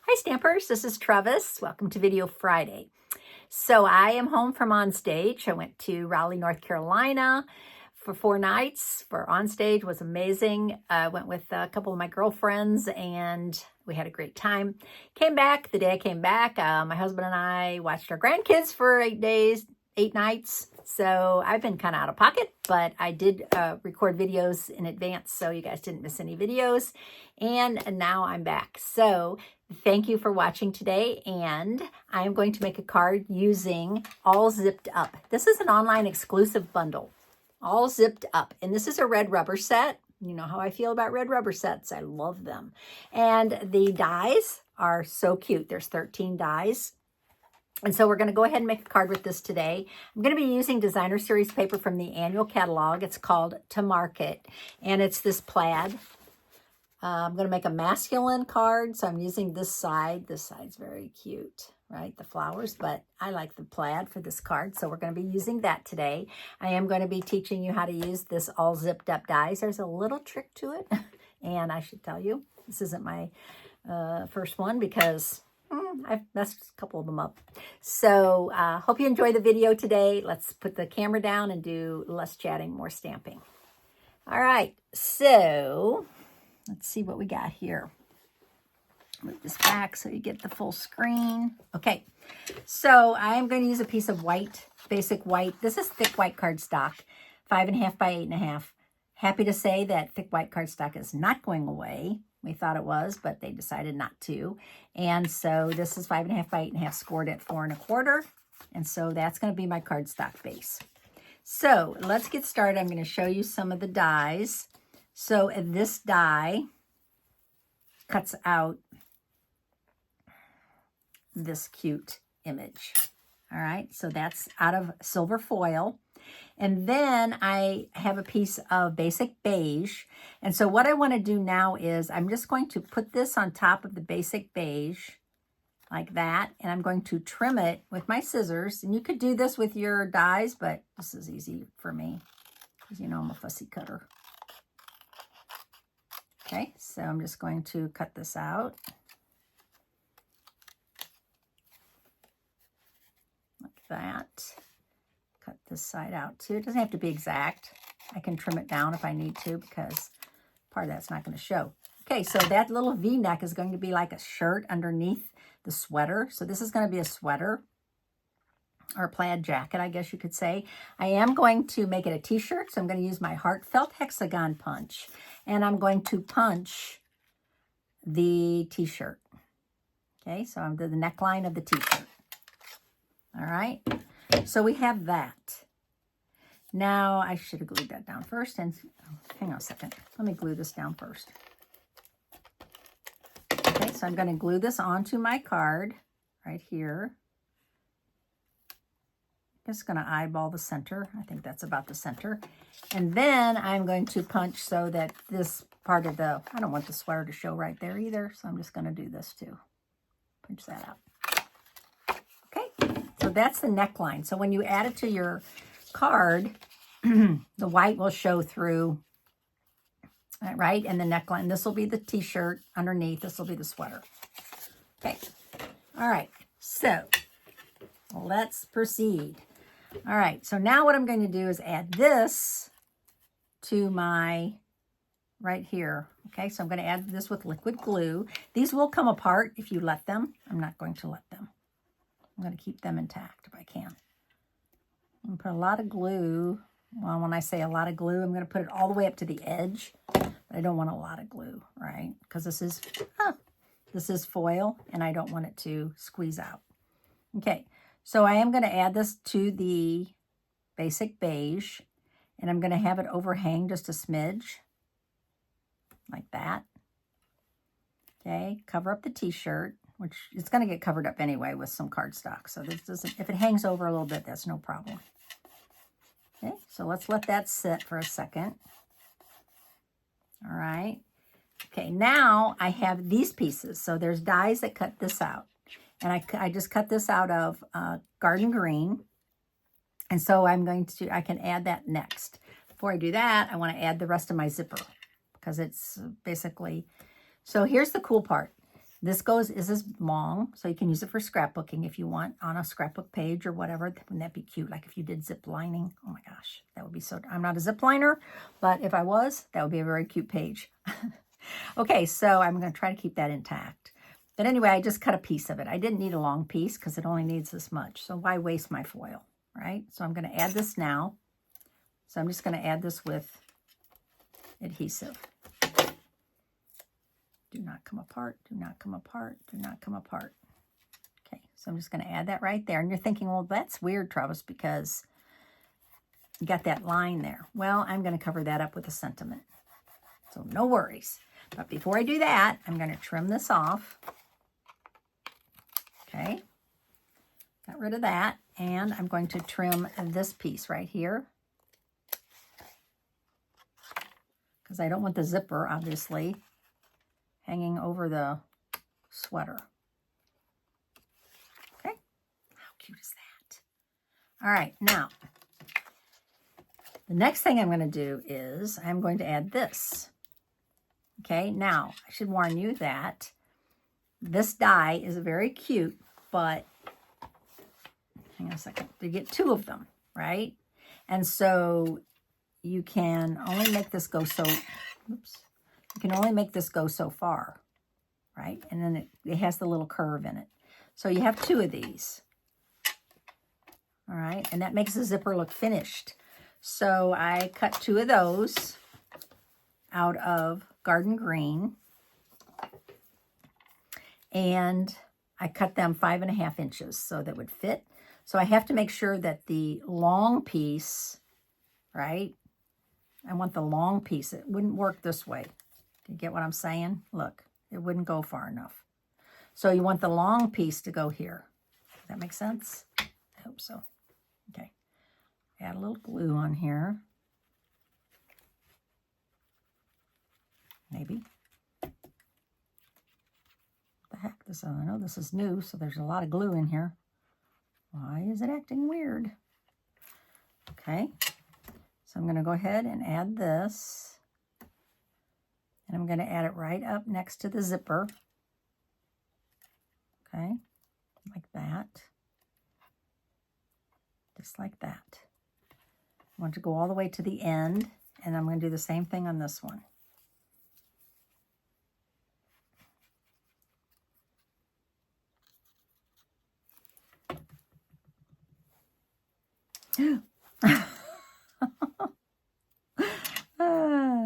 Hi Stampers, this is Trevis. Welcome to Video Friday. So I am home from Onstage. I went to Raleigh, North Carolina for 4 nights for Onstage. It was amazing. I went with a couple of my girlfriends and we had a great time. Came back, the day I came back, my husband and I watched our grandkids for 8 days, 8 nights. So I've been kind of out of pocket, but I did record videos in advance so you guys didn't miss any videos. And now I'm back. So thank you for watching today. And I am going to make a card using All Zipped Up. This is an online exclusive bundle, All Zipped Up. And this is a red rubber set. You know how I feel about red rubber sets. I love them. And the dies are so cute. There's 13 dies. And so we're going to go ahead and make a card with this today. I'm going to be using designer series paper from the annual catalog. It's called To Market, and it's this plaid. I'm going to make a masculine card, so I'm using this side. This side's very cute, right? The flowers, but I like the plaid for this card, so we're going to be using that today. I am going to be teaching you how to use this all zipped up dies. There's a little trick to it, and I should tell you, this isn't my first one because I've messed a couple of them up. So hope you enjoy the video today. Let's put the camera down and do less chatting, more stamping. All right, so let's see what we got here. Move this back so you get the full screen. Okay, so I am going to use a piece of white, basic white. This is thick white cardstock, 5.5 by 8.5. Happy to say that thick white cardstock is not going away. We thought it was, but they decided not to. And so this is 5.5 by 8.5, scored at 4 1/4. And so that's going to be my cardstock base. So let's get started. I'm going to show you some of the dies. So this die cuts out this cute image. All right, so that's out of silver foil. And then I have a piece of Basic Beige. And so what I want to do now is I'm just going to put this on top of the Basic Beige like that. And I'm going to trim it with my scissors. And you could do this with your dies, but this is easy for me because, you know, I'm a fussy cutter. Okay, so I'm just going to cut this out. Like that. Cut this side out too. It doesn't have to be exact. I can trim it down if I need to because part of that's not going to show. Okay, so that little V-neck is going to be like a shirt underneath the sweater. So this is going to be a sweater or a plaid jacket, I guess you could say. I am going to make it a t-shirt, so I'm going to use my Heartfelt Hexagon punch. And I'm going to punch the t-shirt. Okay, so I'm doing the neckline of the t-shirt. All right. So we have that. Now, I should have glued that down first. And hang on a second. Let me glue this down first. Okay, so I'm going to glue this onto my card right here. I'm just going to eyeball the center. I think that's about the center. And then I'm going to punch so that this part of the, I don't want the sweater to show right there either. So I'm just going to do this too. Punch that out. So that's the neckline. So when you add it to your card, the white will show through, right? And the neckline, this will be the t-shirt underneath. This will be the sweater. Okay. All right. So let's proceed. All right. So now what I'm going to do is add this to my right here. Okay. So I'm going to add this with liquid glue. These will come apart if you let them. I'm not going to let them. I'm going to keep them intact if I can. I'm going to put a lot of glue. Well, when I say a lot of glue, I'm going to put it all the way up to the edge. But I don't want a lot of glue, right? Because this is foil, and I don't want it to squeeze out. Okay, so I am going to add this to the Basic Beige, and I'm going to have it overhang just a smidge, like that. Okay, cover up the t-shirt, which it's going to get covered up anyway with some cardstock. So this doesn't, if it hangs over a little bit, that's no problem. Okay, so let's let that sit for a second. All right. Okay, now I have these pieces. So there's dies that cut this out. And I just cut this out of garden green. And so I can add that next. Before I do that, I want to add the rest of my zipper because it's basically, so here's the cool part. This is long, so you can use it for scrapbooking if you want on a scrapbook page or whatever. Wouldn't that be cute? Like if you did zip lining. Oh my gosh, that would be so... I'm not a zip liner, but if I was, that would be a very cute page. Okay, so I'm going to try to keep that intact. But anyway, I just cut a piece of it. I didn't need a long piece because it only needs this much. So why waste my foil, right? So I'm going to add this now. So I'm just going to add this with adhesive. Do not come apart, do not come apart, do not come apart. Okay, so I'm just going to add that right there. And you're thinking, well, that's weird, Trevis, because you got that line there. Well, I'm going to cover that up with a sentiment. So no worries. But before I do that, I'm going to trim this off. Okay, got rid of that. And I'm going to trim this piece right here, because I don't want the zipper, obviously, hanging over the sweater. Okay, how cute is that? All right, now, the next thing I'm going to do is I'm going to add this. Okay, now, I should warn you that this die is very cute, but, hang on a second, to get 2 of them, right? And so you can only make this go so, oops. You can only make this go so far, right? And then it has the little curve in it. So you have 2 of these, all right? And that makes the zipper look finished. So I cut 2 of those out of garden green. And I cut them 5.5 inches so that would fit. So I have to make sure that the long piece, right? I want the long piece. It wouldn't work this way. You get what I'm saying? Look, it wouldn't go far enough. So you want the long piece to go here. Does that make sense? I hope so. Okay. Add a little glue on here. Maybe. What the heck? I know this is new, so there's a lot of glue in here. Why is it acting weird? Okay. So I'm going to go ahead and add this. And I'm going to add it right up next to the zipper. Okay, like that. Just like that. I want to go all the way to the end, and I'm going to do the same thing on this one.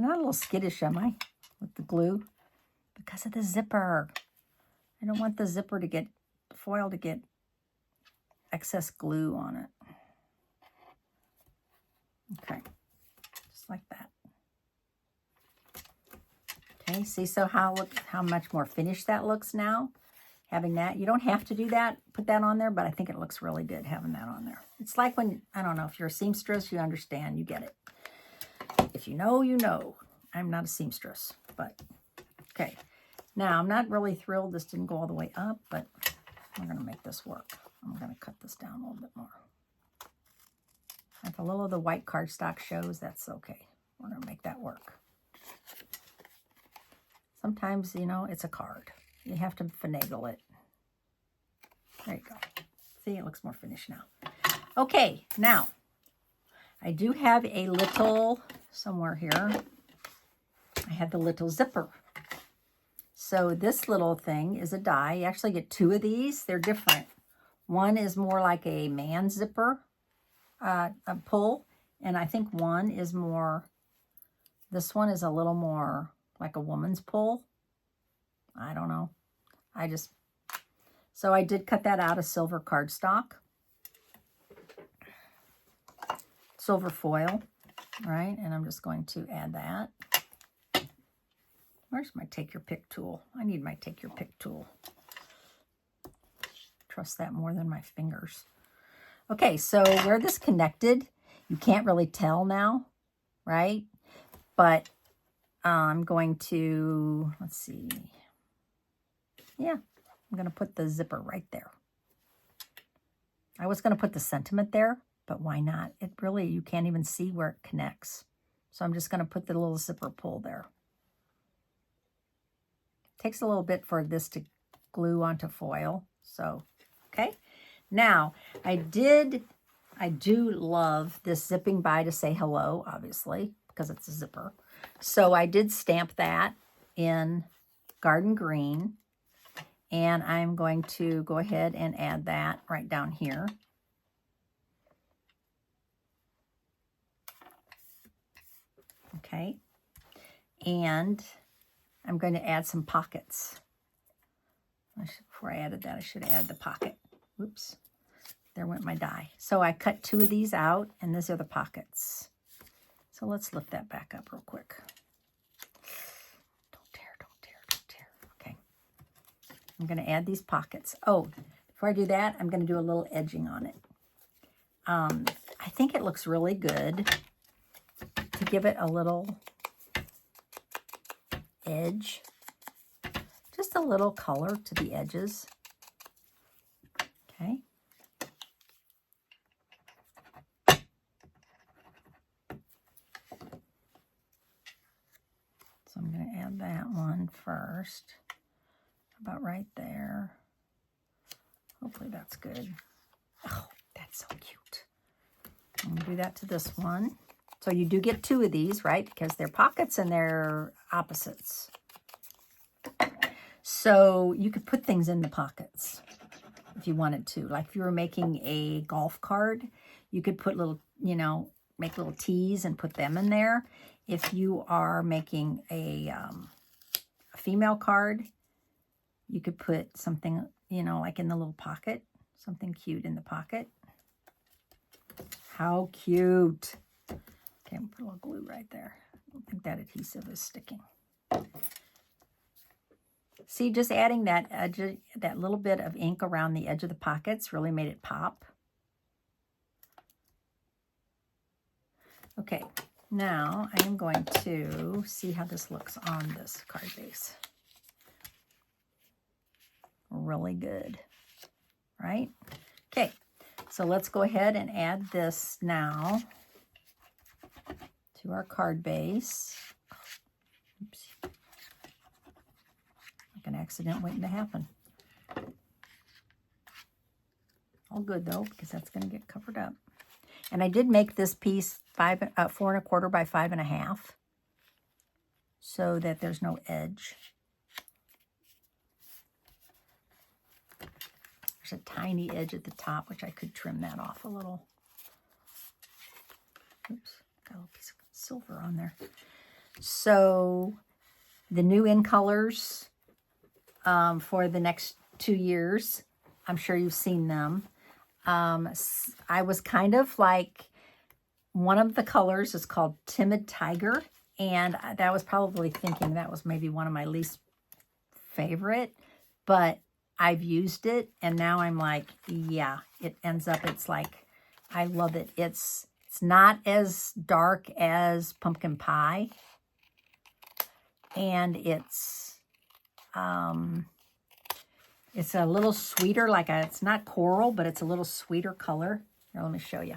Not a little skittish, am I? With the glue, because of the zipper. I don't want the zipper to get, the foil to get excess glue on it. Okay, just like that. Okay, see how much more finished that looks now? Having that, you don't have to do that, put that on there, but I think it looks really good having that on there. It's like when, I don't know, if you're a seamstress, you understand, you get it. If you know, you know. I'm not a seamstress, but okay. Now, I'm not really thrilled this didn't go all the way up, but we're going to make this work. I'm going to cut this down a little bit more. If a little of the white cardstock shows, that's okay. We're going to make that work. Sometimes, you know, it's a card. You have to finagle it. There you go. See, it looks more finished now. Okay, now, I do have a little, somewhere here, I had the little zipper. So this little thing is a die. You actually get 2 of these. They're different. One is more like a man zipper a pull, and I think one is more, this one is a little more like a woman's pull. I don't know. So I did cut that out of silver cardstock. Silver foil, right? And I'm just going to add that. Where's my take your pick tool? I need my take your pick tool. Trust that more than my fingers. Okay, so where this connected, you can't really tell now, right? But I'm going to, let's see. Yeah, I'm going to put the zipper right there. I was going to put the sentiment there, but why not? It really, you can't even see where it connects. So I'm just going to put the little zipper pull there. Takes a little bit for this to glue onto foil. So, okay. Now, I do love this zipping by to say hello, obviously, because it's a zipper. So I did stamp that in Garden Green. And I'm going to go ahead and add that right down here. Okay. And I'm going to add some pockets. Before I added that, I should add the pocket. Oops. There went my die. So I cut 2 of these out, and these are the pockets. So let's lift that back up real quick. Don't tear, don't tear, don't tear. Okay. I'm going to add these pockets. Oh, before I do that, I'm going to do a little edging on it. I think it looks really good to give it a little edge. Just a little color to the edges. Okay. So I'm going to add that one first, about right there. Hopefully that's good. Oh, that's so cute. I'm going to do that to this one. So you do get 2 of these, right? Because they're pockets and they're opposites. So you could put things in the pockets if you wanted to. Like if you were making a golf card, you could put little, you know, make little T's and put them in there. If you are making a female card, you could put something, you know, like in the little pocket, something cute in the pocket. How cute. Okay, I'm going to put a little glue right there. I don't think that adhesive is sticking. See, just adding that edge, that little bit of ink around the edge of the pockets really made it pop. Okay, now I am going to see how this looks on this card base. Really good, right? Okay, so let's go ahead and add this now to our card base. Oops. Like an accident waiting to happen. All good though, because that's going to get covered up. And I did make this piece 4 1/4 by 5 1/2, so that there's no edge. There's a tiny edge at the top, which I could trim that off a little. Oops, got a little piece of silver on there. So the new in colors for the next 2 years, I'm sure you've seen them. I was kind of like, one of the colors is called Timid Tiger, and that was probably thinking that was maybe one of my least favorite, but I've used it, and now I'm like, yeah, it ends up, it's like, I love it. It's not as dark as Pumpkin Pie, and it's a little sweeter, it's not coral, but it's a little sweeter color. Here, let me show you.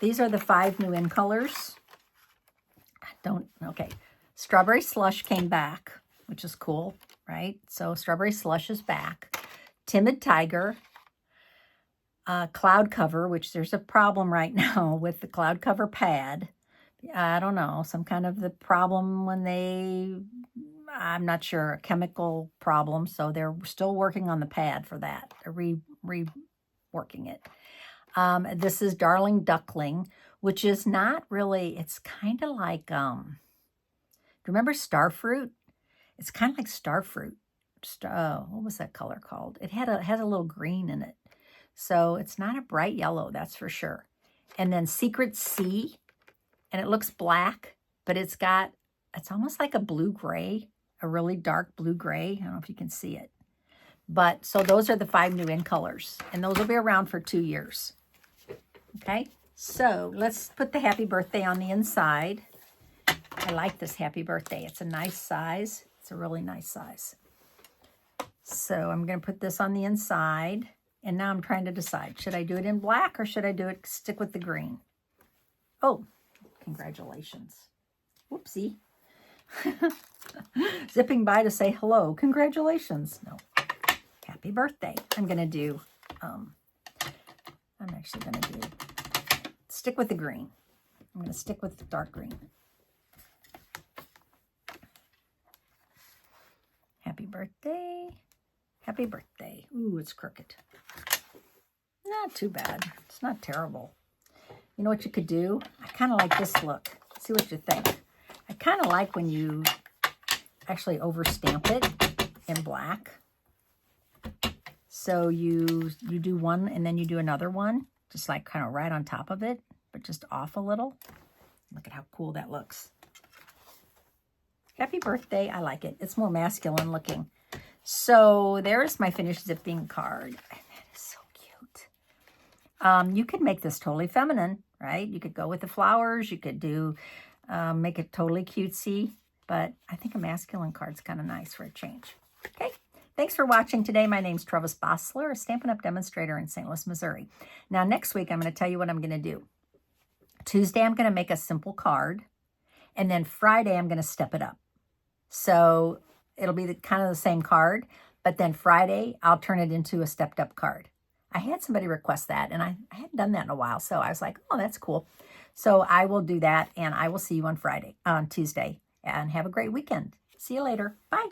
These are the 5 new in colors. Okay. Strawberry Slush came back, which is cool, right? So Strawberry Slush is back. Timid Tiger. Cloud Cover, which there's a problem right now with the Cloud Cover pad. I don't know, some kind of the problem when I'm not sure, a chemical problem. So they're still working on the pad for that. They're reworking it. This is Darling Duckling, which is not really, it's kind of like, do you remember Starfruit? It's kind of like Starfruit. What was that color called? It has a little green in it. So it's not a bright yellow, that's for sure. And then Secret Sea, and it looks black, but it's almost like a blue-gray, a really dark blue-gray. I don't know if you can see it. But, so those are the 5 new in colors, and those will be around for 2 years. Okay, so let's put the happy birthday on the inside. I like this happy birthday. It's a nice size. It's a really nice size. So I'm going to put this on the inside, and now I'm trying to decide, should I do it in black or should I stick with the green? Oh, congratulations. Whoopsie. Zipping by to say hello. Congratulations. No. happy birthday. I'm going to do, stick with the green. I'm going to stick with the dark green. Happy birthday. Happy birthday. Ooh, it's crooked. Not too bad. It's not terrible. You know what you could do? I kind of like this look. See what you think. I kind of like when you actually overstamp it in black. So you do one and then you do another one, just like kind of right on top of it, but just off a little. Look at how cool that looks. Happy birthday. I like it. It's more masculine looking. So there's my finished zipping card. And that is so cute. You could make this totally feminine, right? You could go with the flowers. You could do, make it totally cutesy. But I think a masculine card's kind of nice for a change. Okay. Thanks for watching today. My name's Trevis Bossler, a Stampin' Up! Demonstrator in St. Louis, Missouri. Now, next week, I'm going to tell you what I'm going to do. Tuesday, I'm going to make a simple card. And then Friday, I'm going to step it up. So it'll be kind of the same card. But then Friday, I'll turn it into a stepped up card. I had somebody request that, and I hadn't done that in a while. So I was like, oh, that's cool. So I will do that, and I will see you on Tuesday. And have a great weekend. See you later. Bye.